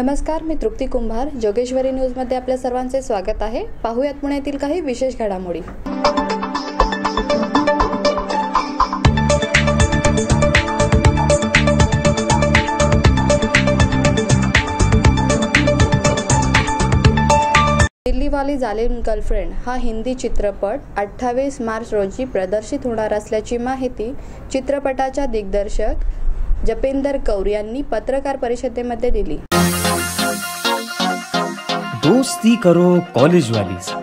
नमस्कार, मी तृप्ती कुंभार. जोगेश्वरी न्यूजमध्ये आपल्या सर्वांचे स्वागत आहे. पाहूयात पुण्यातील काही विशेष घडामोडी. दिल्लीवाली जालिम गर्लफ्रेंड हा हिंदी चित्रपट 28 मार्च रोजी प्रदर्शित होणार असल्याची माहिती चित्रपटाच्या दिग्दर्शक जपेंदर कौर यांनी पत्रकार परिषदेमध्ये दिली. दोस्ती करो कॉलेज वाली से,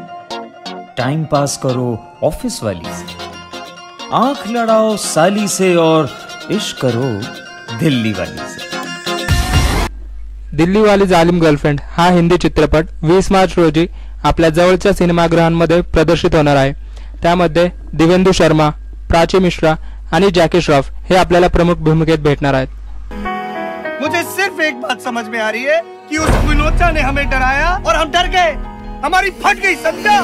टाइम पास करो ऑफिस वाली से, आंख लड़ाओ साली से और इश्क करो दिल्ली वाली से. दिल्ली वाली जालिम गर्लफ्रेंड हा हिंदी चित्रपट 20 मार्च रोजी आपल्या जवळच्या सिनेमागृहांमध्ये प्रदर्शित होणार आहे. त्यामध्ये दिवेंदु शर्मा, प्राची मिश्रा आणि जॅकी श्रॉफ हे आपल्याला प्रमुख भूमिकेत भेटणार आहेत. मुझे सिर्फ एक बात समझ में आ रही है कि उस विनोचा ने हमें डराया और हम डर गए. हमारी फट गई समझा.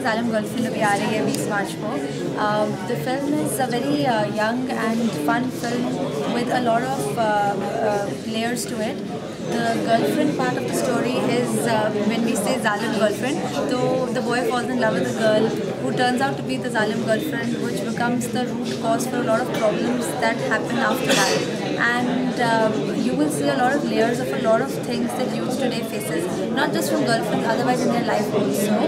जालिम गर्लफ्रेंड अभी आ रही है 20 मार्च को. The film is a very young and fun film with a lot of layers to it. The girlfriend part of the story is when we say Zalim girlfriend, so the boy falls in love with a girl who turns out to be the Zalim girlfriend, which becomes the root cause for a lot of problems that happen after that. And you will see a lot of layers of a lot of things that youth today faces, not just from girlfriends, otherwise in their life also.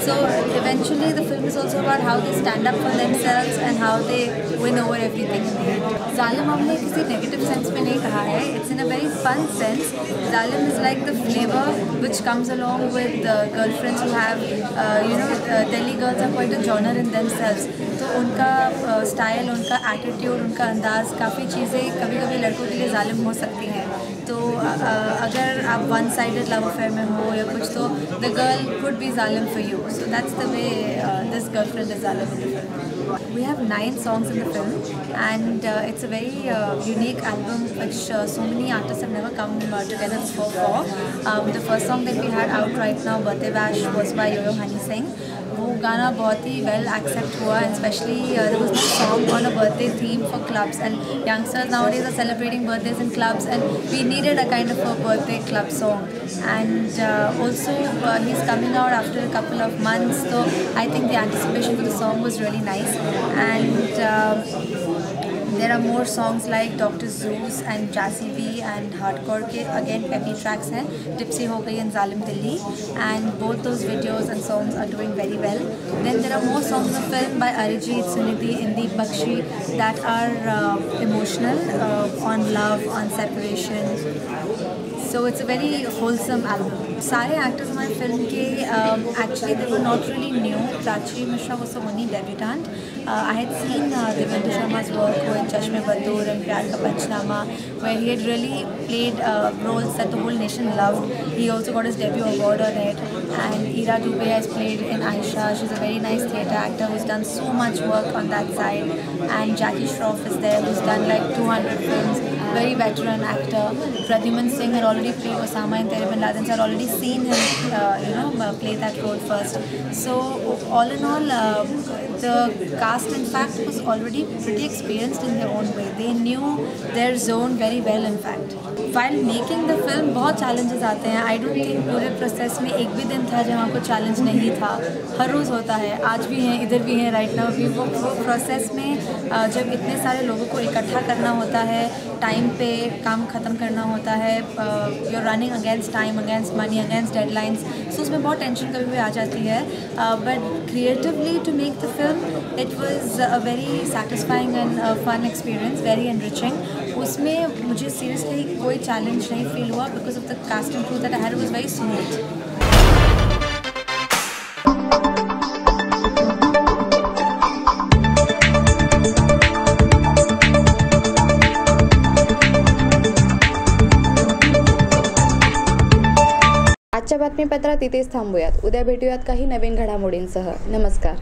So eventually the film is also about how they stand up for themselves and how they win over everything in the end. Zalim हमने किसी negative sense में नहीं कहा है. It's in a very fun sense. Zalim is like the flavor which comes along with girlfriends who have, Delhi girls are quite a genre in themselves. तो उनका style, उनका attitude, उनका अंदाज़, काफ़ी चीज़ें कभी कभी लड़कों के लिए जालिम हो सकती हैं. तो अगर आप वन साइडेड लव अफेयर में हो या कुछ, तो द गर्ल कुड बी जालिम for you. So that's the way this girlfriend is जालिम in the film. We have 9 songs in the film, and it's a very unique album which so many artists have never come together before for. The first song that we had out right now, Birthday Bash, was by Yo-Yo Honey Singh. वो गाना बहुत ही well accept हुआ, and specially there was a song on a birthday theme for clubs, and youngsters nowadays are celebrating birthdays in clubs, and we needed a kind of a birthday club song. And also he's coming out after a couple of months, so I think the anticipation for the song was really nice. And there are more songs like Dr. Zeus and Jassy V and Hardcore के again peppy tracks हैं, Tipsy हो गई and Zalim Dilli, and both those videos and songs are doing very well. Then there are more songs in the film by Arijit, Sunidhi, Indeep Bakshi that are emotional, on love, on separation. So it's a very wholesome album. सारे actors हमारे film के actually they were not really new. Prachi Mishra was only debutant. I had seen Divendu Sharma's work with Chashme Badur and Pyar Ka Panchnama, where he had really played roles that the whole nation loved. He also got his debut award on it. And Ira Dubey has played in Aisha. She's a very nice theatre actor who's done so much work on that side. And Jackie Shroff is there, who's done like 200 films. Very veteran actor. Pradyuman Singh had already played Osama in Teri Bin Laden, so I'd already seen him play that role first. So all in all, the cast in fact was already pretty experienced in their own way. They knew their zone very well in fact. While making the film बहुत challenges आते हैं. I don't think पूरे process में एक भी दिन था जहाँ कोई challenge नहीं था. हर रोज़ होता है, आज भी हैं, इधर भी हैं right now भी. वो process में जब इतने सारे लोगों को इकट्ठा करना होता है, टाइम पे काम ख़त्म करना होता है, you're running against time, against money, against deadlines, so उसमें बहुत टेंशन कभी भी आ जाती है. But creatively to make the film, it was a very satisfying and fun experience, very enriching. उसमें मुझे seriously कोई challenge नहीं feel हुआ because of the cast and crew that I had. It was very smooth. आजच्या बातमीपत्रात इथेच थांबूयात. उद्या भेटूयात काही नवीन घडामोडींसह. नमस्कार.